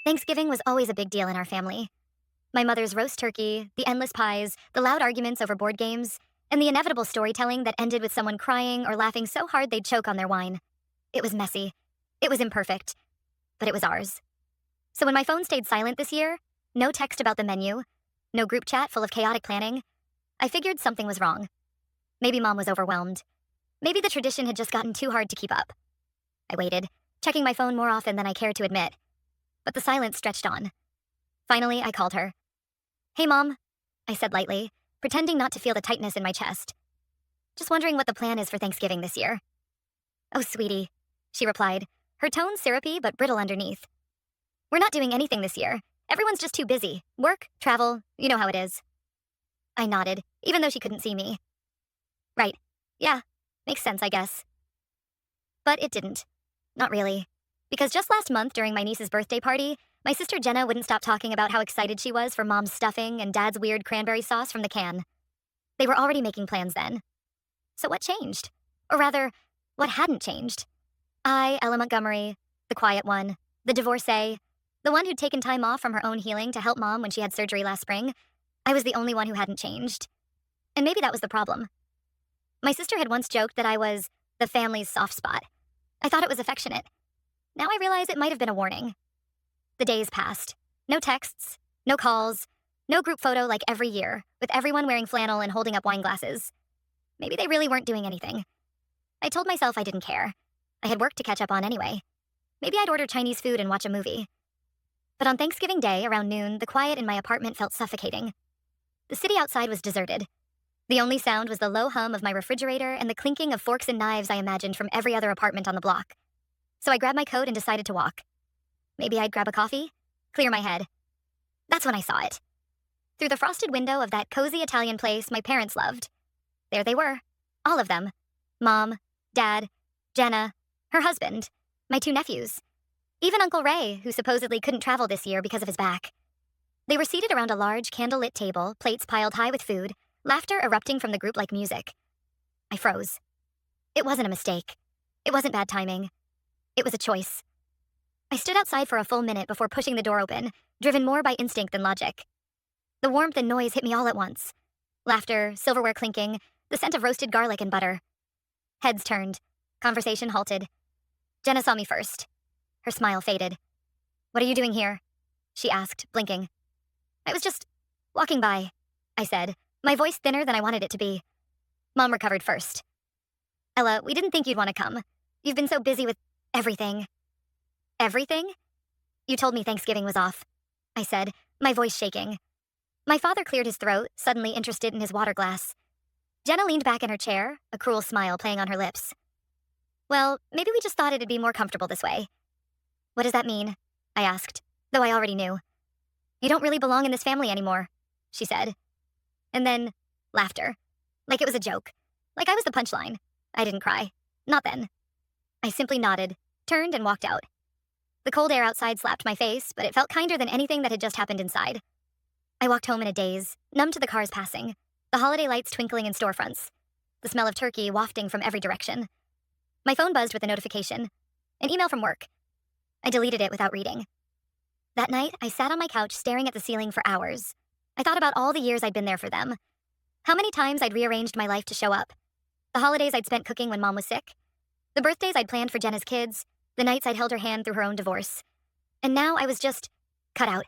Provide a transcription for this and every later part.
Thanksgiving was always a big deal in our family. My mother's roast turkey, the endless pies, the loud arguments over board games, and the inevitable storytelling that ended with someone crying or laughing so hard they'd choke on their wine. It was messy. It was imperfect. But it was ours. So when my phone stayed silent this year, no text about the menu, no group chat full of chaotic planning, I figured something was wrong. Maybe Mom was overwhelmed. Maybe the tradition had just gotten too hard to keep up. I waited, checking my phone more often than I cared to admit. But the silence stretched on. Finally, I called her. "Hey, Mom," I said lightly, pretending not to feel the tightness in my chest. "Just wondering what the plan is for Thanksgiving this year." "Oh, sweetie," she replied, her tone syrupy but brittle underneath. "We're not doing anything this year. Everyone's just too busy. Work, travel, you know how it is." I nodded, even though she couldn't see me. Right. Yeah, makes sense, I guess. But it didn't. Not really. Because just last month during my niece's birthday party, my sister Jenna wouldn't stop talking about how excited she was for Mom's stuffing and Dad's weird cranberry sauce from the can. They were already making plans then. So what changed? Or rather, what hadn't changed? I, Ella Montgomery, the quiet one, the divorcee, the one who'd taken time off from her own healing to help Mom when she had surgery last spring, I was the only one who hadn't changed. And maybe that was the problem. My sister had once joked that I was the family's soft spot. I thought it was affectionate. Now I realize it might have been a warning. The days passed. No texts, no calls, no group photo like every year, with everyone wearing flannel and holding up wine glasses. Maybe they really weren't doing anything. I told myself I didn't care. I had work to catch up on anyway. Maybe I'd order Chinese food and watch a movie. But on Thanksgiving Day, around noon, the quiet in my apartment felt suffocating. The city outside was deserted. The only sound was the low hum of my refrigerator and the clinking of forks and knives I imagined from every other apartment on the block. So I grabbed my coat and decided to walk. Maybe I'd grab a coffee, clear my head. That's when I saw it. Through the frosted window of that cozy Italian place my parents loved. There they were, all of them. Mom, Dad, Jenna, her husband, my two nephews. Even Uncle Ray, who supposedly couldn't travel this year because of his back. They were seated around a large candlelit table, plates piled high with food, laughter erupting from the group like music. I froze. It wasn't a mistake. It wasn't bad timing. It was a choice. I stood outside for a full minute before pushing the door open, driven more by instinct than logic. The warmth and noise hit me all at once. Laughter, silverware clinking, the scent of roasted garlic and butter. Heads turned. Conversation halted. Jenna saw me first. Her smile faded. "What are you doing here?" she asked, blinking. "I was just walking by," I said, my voice thinner than I wanted it to be. Mom recovered first. "Ella, we didn't think you'd want to come. You've been so busy with everything." "Everything?" "You told me Thanksgiving was off," I said, my voice shaking. My father cleared his throat, suddenly interested in his water glass. Jenna leaned back in her chair, a cruel smile playing on her lips. "Well, maybe we just thought it'd be more comfortable this way." "What does that mean?" I asked, though I already knew. "You don't really belong in this family anymore," she said. And then, laughter. Like it was a joke. Like I was the punchline. I didn't cry. Not then. I simply nodded, turned, and walked out. The cold air outside slapped my face, but it felt kinder than anything that had just happened inside. I walked home in a daze, numb to the cars passing, the holiday lights twinkling in storefronts, the smell of turkey wafting from every direction. My phone buzzed with a notification. An email from work. I deleted it without reading. That night, I sat on my couch staring at the ceiling for hours. I thought about all the years I'd been there for them. How many times I'd rearranged my life to show up. The holidays I'd spent cooking when Mom was sick. The birthdays I'd planned for Jenna's kids. The nights I'd held her hand through her own divorce. And now I was just cut out.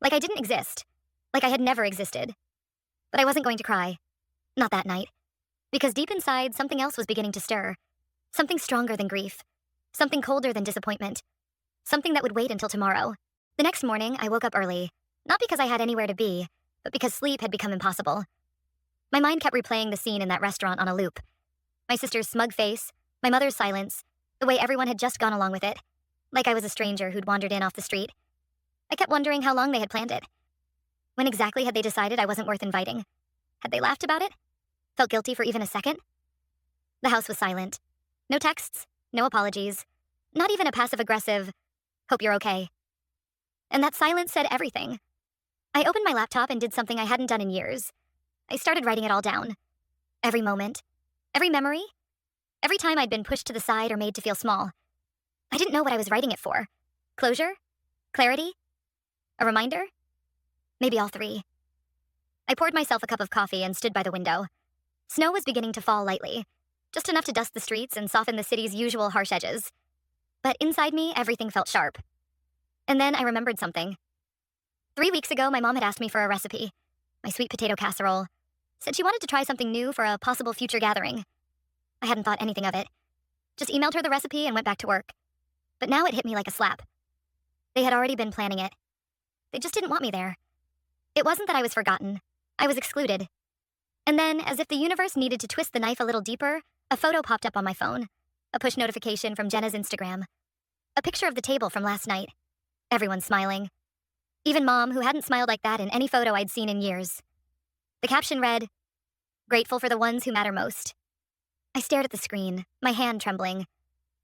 Like I didn't exist. Like I had never existed. But I wasn't going to cry. Not that night. Because deep inside, something else was beginning to stir. Something stronger than grief. Something colder than disappointment. Something that would wait until tomorrow. The next morning, I woke up early. Not because I had anywhere to be, but because sleep had become impossible. My mind kept replaying the scene in that restaurant on a loop. My sister's smug face, my mother's silence, the way everyone had just gone along with it, like I was a stranger who'd wandered in off the street. I kept wondering how long they had planned it. When exactly had they decided I wasn't worth inviting? Had they laughed about it? Felt guilty for even a second? The house was silent. No texts, no apologies, not even a passive-aggressive, "Hope you're okay." And that silence said everything. I opened my laptop and did something I hadn't done in years. I started writing it all down. Every moment. Every memory. Every time I'd been pushed to the side or made to feel small. I didn't know what I was writing it for. Closure? Clarity? A reminder? Maybe all three. I poured myself a cup of coffee and stood by the window. Snow was beginning to fall lightly, just enough to dust the streets and soften the city's usual harsh edges. But inside me, everything felt sharp. And then I remembered something. 3 weeks ago, my mom had asked me for a recipe, my sweet potato casserole. Said she wanted to try something new for a possible future gathering. I hadn't thought anything of it. Just emailed her the recipe and went back to work. But now it hit me like a slap. They had already been planning it. They just didn't want me there. It wasn't that I was forgotten. I was excluded. And then, as if the universe needed to twist the knife a little deeper, a photo popped up on my phone. A push notification from Jenna's Instagram. A picture of the table from last night. Everyone smiling. Even Mom, who hadn't smiled like that in any photo I'd seen in years. The caption read, "Grateful for the ones who matter most." I stared at the screen, my hand trembling.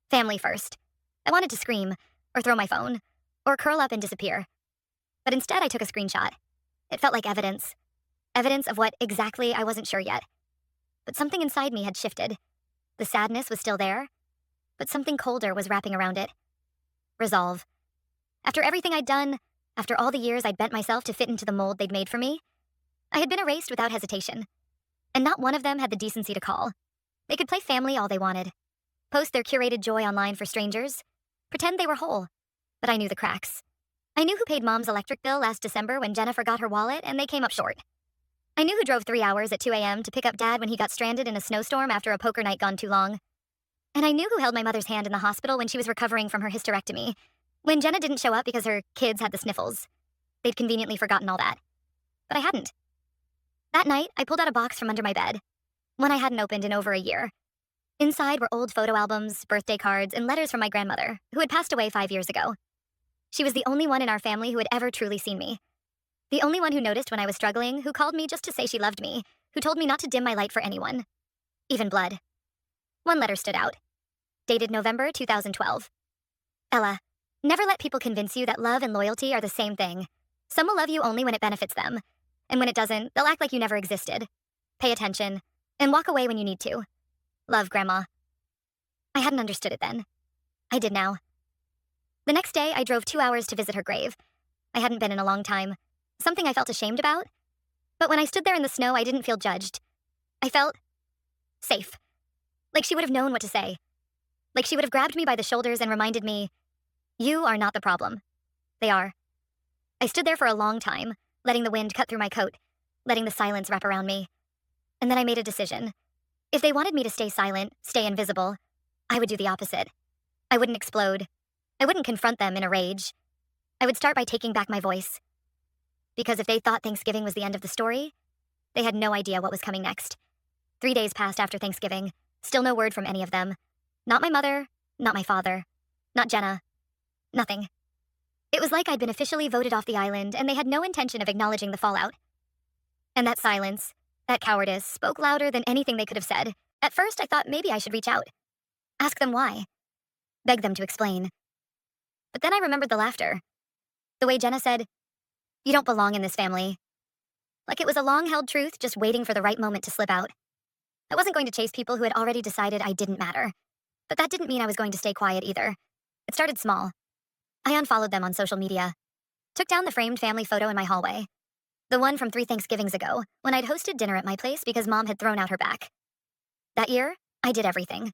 Family first. I wanted to scream, or throw my phone, or curl up and disappear. But instead I took a screenshot. It felt like evidence. Evidence of what exactly I wasn't sure yet. But something inside me had shifted. The sadness was still there, but something colder was wrapping around it. Resolve. After everything I'd done, after all the years I'd bent myself to fit into the mold they'd made for me, I had been erased without hesitation. And not one of them had the decency to call. They could play family all they wanted. Post their curated joy online for strangers. Pretend they were whole. But I knew the cracks. I knew who paid Mom's electric bill last December when Jenna forgot her wallet and they came up short. I knew who drove 3 hours at 2 a.m. to pick up Dad when he got stranded in a snowstorm after a poker night gone too long. And I knew who held my mother's hand in the hospital when she was recovering from her hysterectomy, when Jenna didn't show up because her kids had the sniffles. They'd conveniently forgotten all that. But I hadn't. That night, I pulled out a box from under my bed, one I hadn't opened in over a year. Inside were old photo albums, birthday cards, and letters from my grandmother, who had passed away 5 years ago. She was the only one in our family who had ever truly seen me. The only one who noticed when I was struggling, who called me just to say she loved me, who told me not to dim my light for anyone. Even blood. One letter stood out. Dated November 2012. Ella, never let people convince you that love and loyalty are the same thing. Some will love you only when it benefits them. And when it doesn't, they'll act like you never existed. Pay attention, and walk away when you need to. Love, Grandma. I hadn't understood it then. I did now. The next day, I drove 2 hours to visit her grave. I hadn't been in a long time. Something I felt ashamed about. But when I stood there in the snow, I didn't feel judged. I felt safe. Like she would have known what to say. Like she would have grabbed me by the shoulders and reminded me, "You are not the problem. They are." I stood there for a long time, letting the wind cut through my coat, letting the silence wrap around me. And then I made a decision. If they wanted me to stay silent, stay invisible, I would do the opposite. I wouldn't explode. I wouldn't confront them in a rage. I would start by taking back my voice. Because if they thought Thanksgiving was the end of the story, they had no idea what was coming next. 3 days passed after Thanksgiving, still no word from any of them. Not my mother, not my father, not Jenna. Nothing. It was like I'd been officially voted off the island and they had no intention of acknowledging the fallout. And that silence, that cowardice, spoke louder than anything they could have said. At first, I thought maybe I should reach out. Ask them why. Beg them to explain. But then I remembered the laughter. The way Jenna said, "You don't belong in this family." Like it was a long-held truth just waiting for the right moment to slip out. I wasn't going to chase people who had already decided I didn't matter. But that didn't mean I was going to stay quiet either. It started small. I unfollowed them on social media. Took down the framed family photo in my hallway. The one from 3 Thanksgivings ago, when I'd hosted dinner at my place because Mom had thrown out her back. That year, I did everything.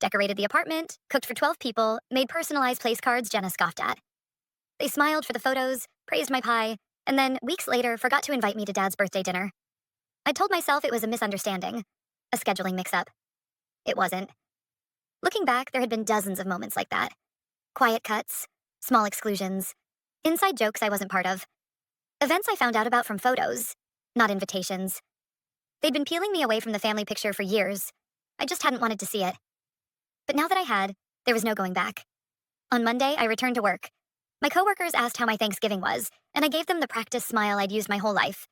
Decorated the apartment, cooked for 12 people, made personalized place cards Jenna scoffed at. They smiled for the photos, praised my pie, and then, weeks later, forgot to invite me to Dad's birthday dinner. I told myself it was a misunderstanding, a scheduling mix-up. It wasn't. Looking back, there had been dozens of moments like that. Quiet cuts, small exclusions, inside jokes I wasn't part of. Events I found out about from photos, not invitations. They'd been peeling me away from the family picture for years. I just hadn't wanted to see it. But now that I had, there was no going back. On Monday, I returned to work. My coworkers asked how my Thanksgiving was, and I gave them the practice smile I'd used my whole life.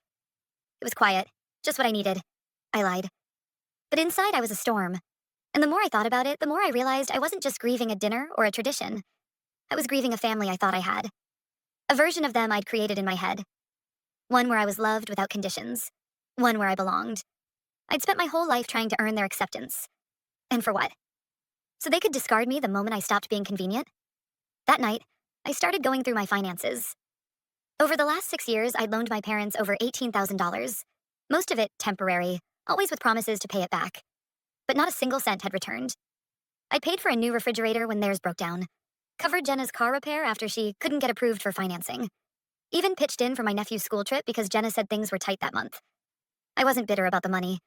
It was quiet, just what I needed. I lied. But inside, I was a storm. And the more I thought about it, the more I realized I wasn't just grieving a dinner or a tradition. I was grieving a family I thought I had. A version of them I'd created in my head. One where I was loved without conditions. One where I belonged. I'd spent my whole life trying to earn their acceptance. And for what? So they could discard me the moment I stopped being convenient? That night, I started going through my finances. Over the last 6 years, I'd loaned my parents over $18,000, most of it temporary, always with promises to pay it back. But not a single cent had returned. I paid for a new refrigerator when theirs broke down, covered Jenna's car repair after she couldn't get approved for financing, even pitched in for my nephew's school trip because Jenna said things were tight that month. I wasn't bitter about the money.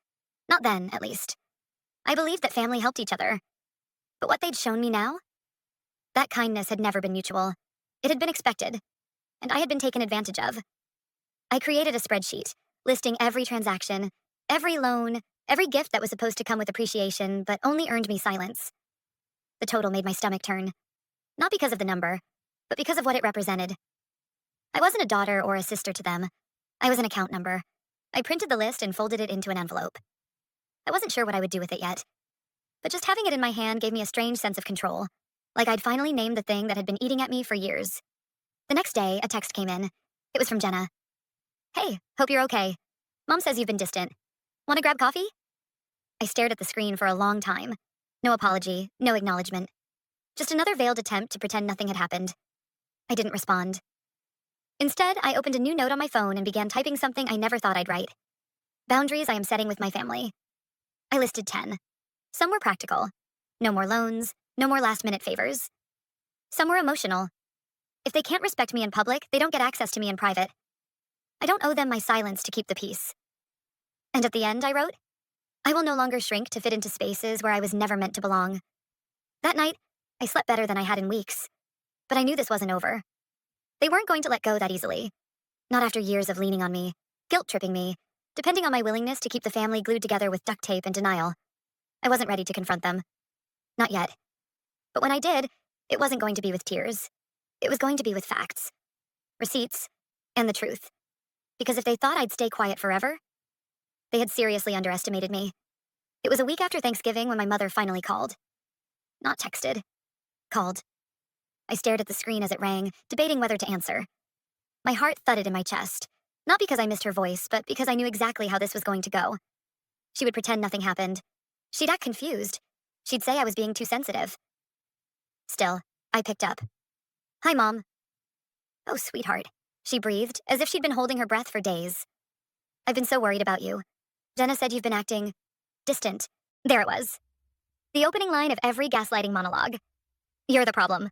Not then, at least. I believed that family helped each other. But what they'd shown me now? That kindness had never been mutual. It had been expected, and I had been taken advantage of. I created a spreadsheet, listing every transaction, every loan, every gift that was supposed to come with appreciation, but only earned me silence. The total made my stomach turn. Not because of the number, but because of what it represented. I wasn't a daughter or a sister to them. I was an account number. I printed the list and folded it into an envelope. I wasn't sure what I would do with it yet, but just having it in my hand gave me a strange sense of control, like I'd finally named the thing that had been eating at me for years. The next day, a text came in. It was from Jenna. "Hey, hope you're okay. Mom says you've been distant. Want to grab coffee?" I stared at the screen for a long time. No apology, no acknowledgement. Just another veiled attempt to pretend nothing had happened. I didn't respond. Instead, I opened a new note on my phone and began typing something I never thought I'd write. Boundaries I am setting with my family. I listed 10. Some were practical. No more loans, no more last-minute favors. Some were emotional. If they can't respect me in public, they don't get access to me in private. I don't owe them my silence to keep the peace. And at the end, I wrote, I will no longer shrink to fit into spaces where I was never meant to belong. That night, I slept better than I had in weeks. But I knew this wasn't over. They weren't going to let go that easily. Not after years of leaning on me, guilt-tripping me, depending on my willingness to keep the family glued together with duct tape and denial. I wasn't ready to confront them. Not yet. But when I did, it wasn't going to be with tears. It was going to be with facts, receipts, and the truth. Because if they thought I'd stay quiet forever, they had seriously underestimated me. It was a week after Thanksgiving when my mother finally called. Not texted. Called. I stared at the screen as it rang, debating whether to answer. My heart thudded in my chest, not because I missed her voice, but because I knew exactly how this was going to go. She would pretend nothing happened. She'd act confused. She'd say I was being too sensitive. Still, I picked up. "Hi, Mom." "Oh, sweetheart," she breathed, as if she'd been holding her breath for days. "I've been so worried about you. Jenna said you've been acting distant." There it was. The opening line of every gaslighting monologue. "You're the problem."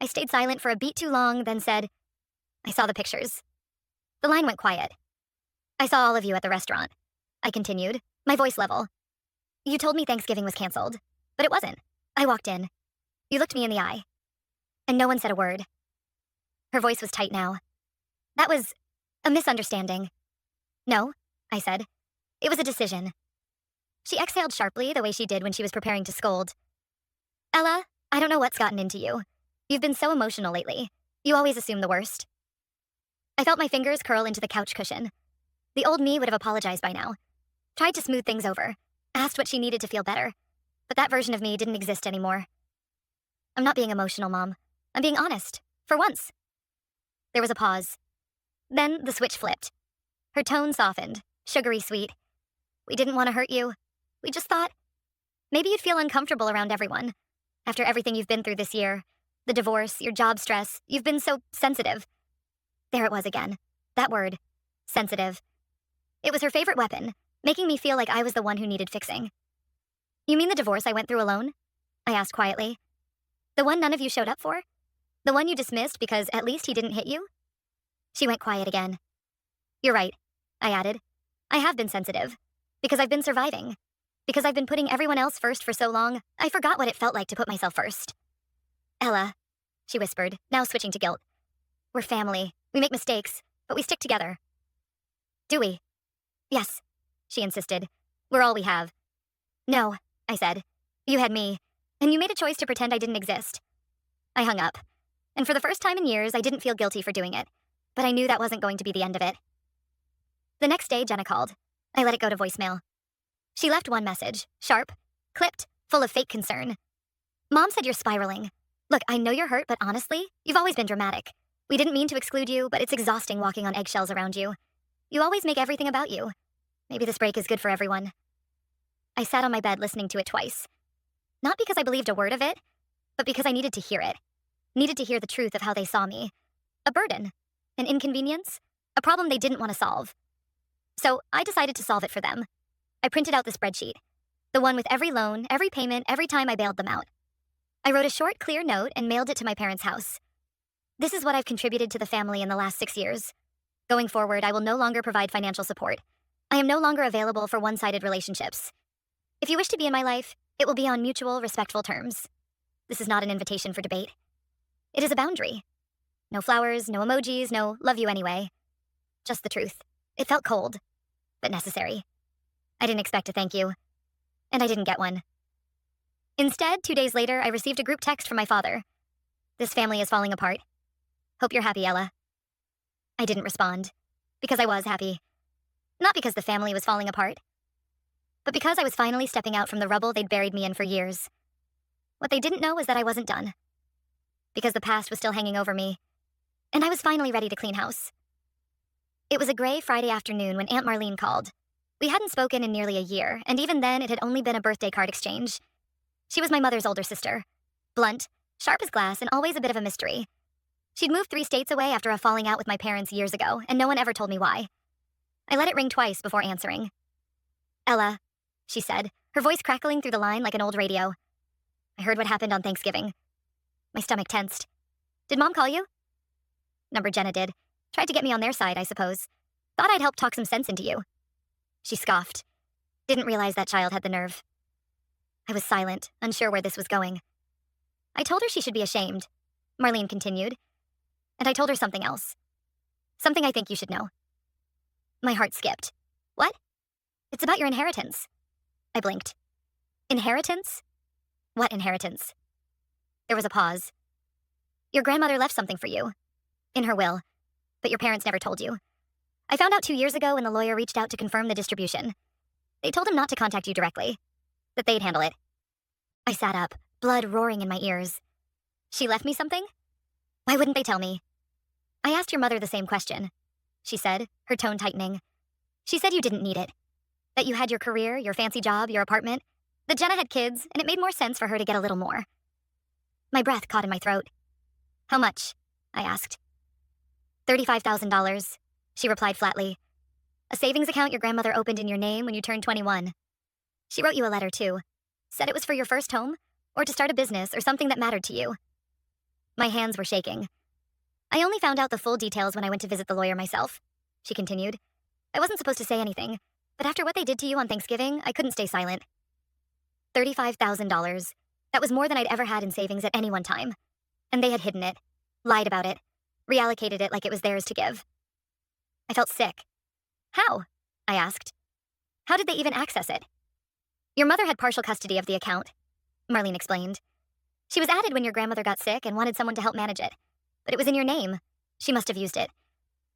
I stayed silent for a beat too long, then said, "I saw the pictures." The line went quiet. "I saw all of you at the restaurant," I continued, my voice level. "You told me Thanksgiving was canceled, but it wasn't. I walked in. You looked me in the eye. And no one said a word." Her voice was tight now. "That was a misunderstanding." "No," I said. "It was a decision." She exhaled sharply the way she did when she was preparing to scold. "Ella, I don't know what's gotten into you. You've been so emotional lately. You always assume the worst." I felt my fingers curl into the couch cushion. The old me would have apologized by now. Tried to smooth things over. Asked what she needed to feel better. But that version of me didn't exist anymore. "I'm not being emotional, Mom. I'm being honest. For once." There was a pause. Then the switch flipped. Her tone softened, sugary sweet. "We didn't want to hurt you. We just thought maybe you'd feel uncomfortable around everyone. After everything you've been through this year, the divorce, your job stress, you've been so sensitive." There it was again. That word. Sensitive. It was her favorite weapon, making me feel like I was the one who needed fixing. "You mean the divorce I went through alone?" I asked quietly. "The one none of you showed up for? The one you dismissed because at least he didn't hit you?" She went quiet again. "You're right," I added. "I have been sensitive. Because I've been surviving. Because I've been putting everyone else first for so long, I forgot what it felt like to put myself first." "Ella," she whispered, now switching to guilt. "We're family. We make mistakes, but we stick together." "Do we?" "Yes," she insisted. "We're all we have." "No," I said. "You had me, and you made a choice to pretend I didn't exist." I hung up, and for the first time in years, I didn't feel guilty for doing it, but I knew that wasn't going to be the end of it. The next day, Jenna called. I let it go to voicemail. She left one message, sharp, clipped, full of fake concern. "Mom said you're spiraling. Look, I know you're hurt, but honestly, you've always been dramatic. We didn't mean to exclude you, but it's exhausting walking on eggshells around you. You always make everything about you. Maybe this break is good for everyone." I sat on my bed listening to it twice. Not because I believed a word of it, but because I needed to hear it. needed to hear the truth of how they saw me. A burden, an inconvenience, a problem they didn't want to solve. So I decided to solve it for them. I printed out the spreadsheet, the one with every loan, every payment, every time I bailed them out. I wrote a short, clear note and mailed it to my parents' house. This is what I've contributed to the family in the last 6 years. Going forward, I will no longer provide financial support. I am no longer available for one-sided relationships. If you wish to be in my life, it will be on mutual, respectful terms. This is not an invitation for debate. It is a boundary. No flowers, no emojis, no love you anyway. Just the truth. It felt cold, but necessary. I didn't expect a thank you, and I didn't get one. Instead, 2 days later, I received a group text from my father. This family is falling apart. Hope you're happy, Ella. I didn't respond, because I was happy. Not because the family was falling apart, but because I was finally stepping out from the rubble they'd buried me in for years. What they didn't know was that I wasn't done, because the past was still hanging over me, and I was finally ready to clean house. It was a gray Friday afternoon when Aunt Marlene called. We hadn't spoken in nearly a year, and even then it had only been a birthday card exchange. She was my mother's older sister. Blunt, sharp as glass, and always a bit of a mystery. She'd moved 3 states away after a falling out with my parents years ago, and no one ever told me why. I let it ring twice before answering. Ella, she said, her voice crackling through the line like an old radio. I heard what happened on Thanksgiving. My stomach tensed. Did Mom call you? Number Jenna did. Tried to get me on their side, I suppose. Thought I'd help talk some sense into you. She scoffed. Didn't realize that child had the nerve. I was silent, unsure where this was going. I told her she should be ashamed, Marlene continued. And I told her something else. Something I think you should know. My heart skipped. What? It's about your inheritance. I blinked. Inheritance? What inheritance? There was a pause. Your grandmother left something for you. In her will. But your parents never told you. I found out 2 years ago when the lawyer reached out to confirm the distribution. They told him not to contact you directly. That they'd handle it. I sat up, blood roaring in my ears. She left me something? Why wouldn't they tell me? I asked your mother the same question, she said, her tone tightening. She said you didn't need it. That you had your career, your fancy job, your apartment. That Jenna had kids, and it made more sense for her to get a little more. My breath caught in my throat. How much? I asked. $35,000, she replied flatly. A savings account your grandmother opened in your name when you turned 21. She wrote you a letter, too. Said it was for your first home, or to start a business, or something that mattered to you. My hands were shaking. I only found out the full details when I went to visit the lawyer myself, she continued. I wasn't supposed to say anything, but after what they did to you on Thanksgiving, I couldn't stay silent. $35,000. That was more than I'd ever had in savings at any one time. And they had hidden it, lied about it, reallocated it like it was theirs to give. I felt sick. How? I asked. How did they even access it? Your mother had partial custody of the account, Marlene explained. She was added when your grandmother got sick and wanted someone to help manage it. But it was in your name. She must have used it.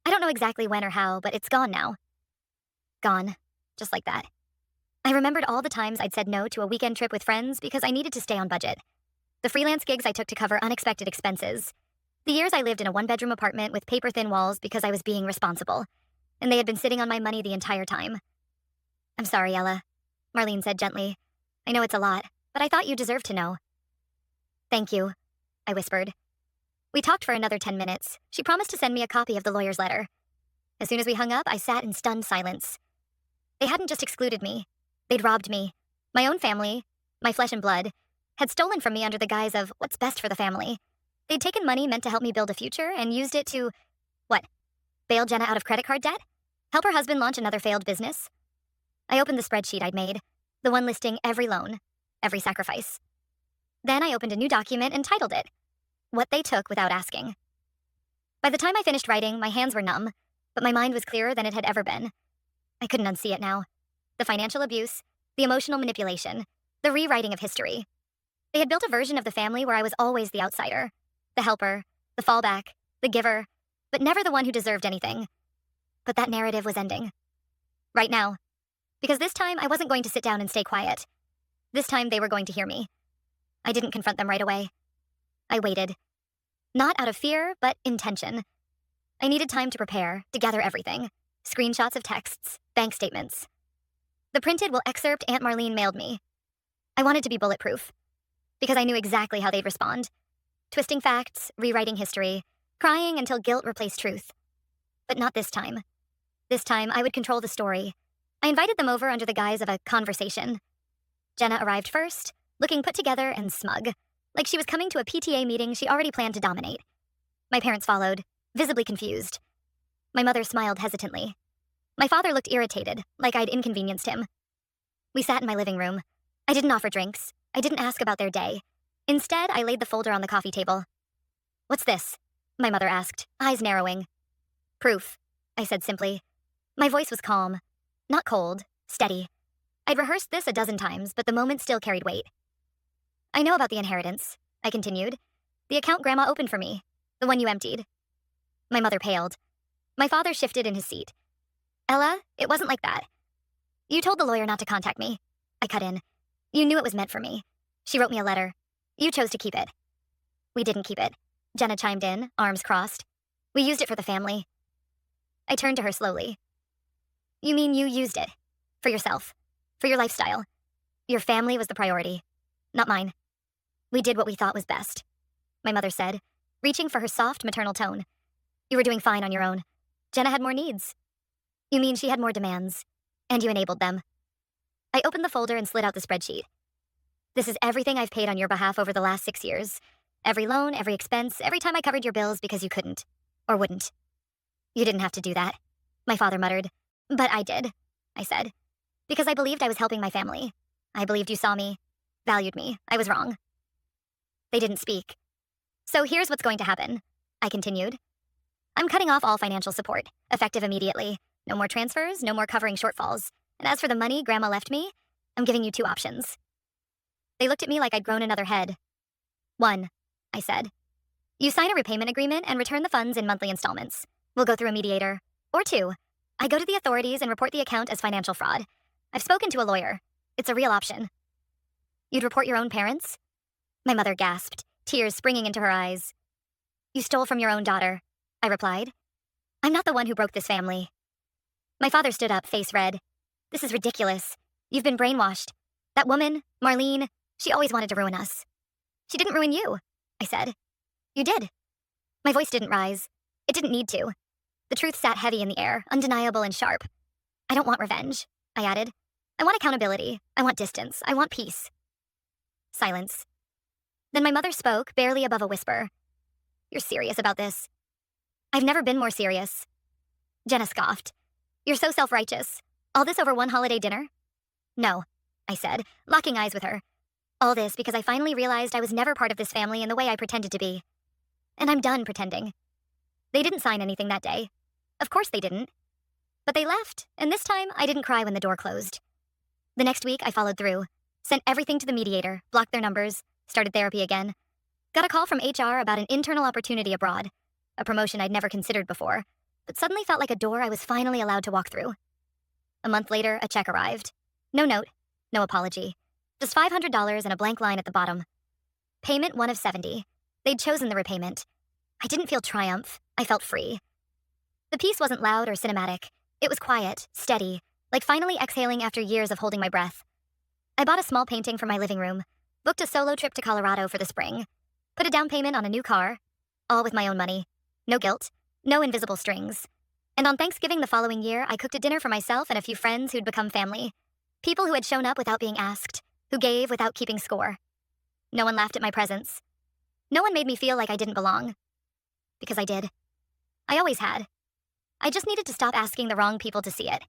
I don't know exactly when or how, but it's gone now. Gone. Just like that. I remembered all the times I'd said no to a weekend trip with friends because I needed to stay on budget. The freelance gigs I took to cover unexpected expenses. The years I lived in a 1-bedroom apartment with paper-thin walls because I was being responsible. And they had been sitting on my money the entire time. I'm sorry, Ella, Marlene said gently. I know it's a lot, but I thought you deserved to know. Thank you, I whispered. We talked for another 10 minutes. She promised to send me a copy of the lawyer's letter. As soon as we hung up, I sat in stunned silence. They hadn't just excluded me. They'd robbed me. My own family, my flesh and blood, had stolen from me under the guise of what's best for the family. They'd taken money meant to help me build a future and used it to, what, bail Jenna out of credit card debt? Help her husband launch another failed business? I opened the spreadsheet I'd made, the one listing every loan, every sacrifice. Then I opened a new document and titled it, What They Took Without Asking. By the time I finished writing, my hands were numb, but my mind was clearer than it had ever been. I couldn't unsee it now. The financial abuse, the emotional manipulation, the rewriting of history. They had built a version of the family where I was always the outsider, the helper, the fallback, the giver, but never the one who deserved anything. But that narrative was ending. Right now. Because this time I wasn't going to sit down and stay quiet. This time they were going to hear me. I didn't confront them right away. I waited. Not out of fear, but intention. I needed time to prepare, to gather everything. Screenshots of texts, bank statements. The printed will excerpt Aunt Marlene mailed me. I wanted to be bulletproof. Because I knew exactly how they'd respond. twisting facts, rewriting history, crying until guilt replaced truth. But not this time. This time, I would control the story. I invited them over under the guise of a conversation. Jenna arrived first, looking put together and smug, like she was coming to a PTA meeting she already planned to dominate. My parents followed, visibly confused. My mother smiled hesitantly. My father looked irritated, like I'd inconvenienced him. We sat in my living room. I didn't offer drinks. I didn't ask about their day. Instead, I laid the folder on the coffee table. "What's this?" my mother asked, eyes narrowing. "Proof," I said simply. My voice was calm, not cold, steady. I'd rehearsed this a dozen times, but the moment still carried weight. "I know about the inheritance," I continued. "The account Grandma opened for me, the one you emptied." My mother paled. My father shifted in his seat. "Ella, it wasn't like that. You told the lawyer not to contact me." I cut in. "You knew it was meant for me. She wrote me a letter. You chose to keep it." "We didn't keep it," Jenna chimed in, arms crossed. "We used it for the family." I turned to her slowly. "You mean you used it? For yourself? For your lifestyle? Your family was the priority, not mine." "We did what we thought was best," my mother said, reaching for her soft maternal tone. "You were doing fine on your own. Jenna had more needs." "You mean she had more demands, and you enabled them." I opened the folder and slid out the spreadsheet. "This is everything I've paid on your behalf over the last 6 years. Every loan, every expense, every time I covered your bills because you couldn't. Or wouldn't." "You didn't have to do that," my father muttered. "But I did," I said. "Because I believed I was helping my family. I believed you saw me, valued me. I was wrong." They didn't speak. "So here's what's going to happen," I continued. "I'm cutting off all financial support, effective immediately. No more transfers, no more covering shortfalls. And as for the money Grandma left me, I'm giving you 2 options." They looked at me like I'd grown another head. "1," I said. "You sign a repayment agreement and return the funds in monthly installments. We'll go through a mediator. Or 2, I go to the authorities and report the account as financial fraud. I've spoken to a lawyer. It's a real option." "You'd report your own parents?" My mother gasped, tears springing into her eyes. "You stole from your own daughter," I replied. "I'm not the one who broke this family." My father stood up, face red. "This is ridiculous. You've been brainwashed. That woman, Marlene, she always wanted to ruin us." "She didn't ruin you," I said. "You did." My voice didn't rise. It didn't need to. The truth sat heavy in the air, undeniable and sharp. "I don't want revenge," I added. "I want accountability. I want distance. I want peace." Silence. Then my mother spoke, barely above a whisper. "You're serious about this?" "I've never been more serious." Jenna scoffed. "You're so self-righteous. All this over one holiday dinner?" "No," I said, locking eyes with her. "All this because I finally realized I was never part of this family in the way I pretended to be. And I'm done pretending." They didn't sign anything that day. Of course they didn't. But they left, and this time I didn't cry when the door closed. The next week I followed through, sent everything to the mediator, blocked their numbers, started therapy again. Got a call from HR about an internal opportunity abroad, a promotion I'd never considered before, but suddenly felt like a door I was finally allowed to walk through. A month later, a check arrived. No note, no apology. Just $500 and a blank line at the bottom. Payment 1 of 70. They'd chosen the repayment. I didn't feel triumph. I felt free. The piece wasn't loud or cinematic. It was quiet, steady, like finally exhaling after years of holding my breath. I bought a small painting for my living room, booked a solo trip to Colorado for the spring, put a down payment on a new car, all with my own money. No guilt, no invisible strings. And on Thanksgiving the following year, I cooked a dinner for myself and a few friends who'd become family. People who had shown up without being asked, who gave without keeping score. No one laughed at my presence. No one made me feel like I didn't belong. Because I did. I always had. I just needed to stop asking the wrong people to see it.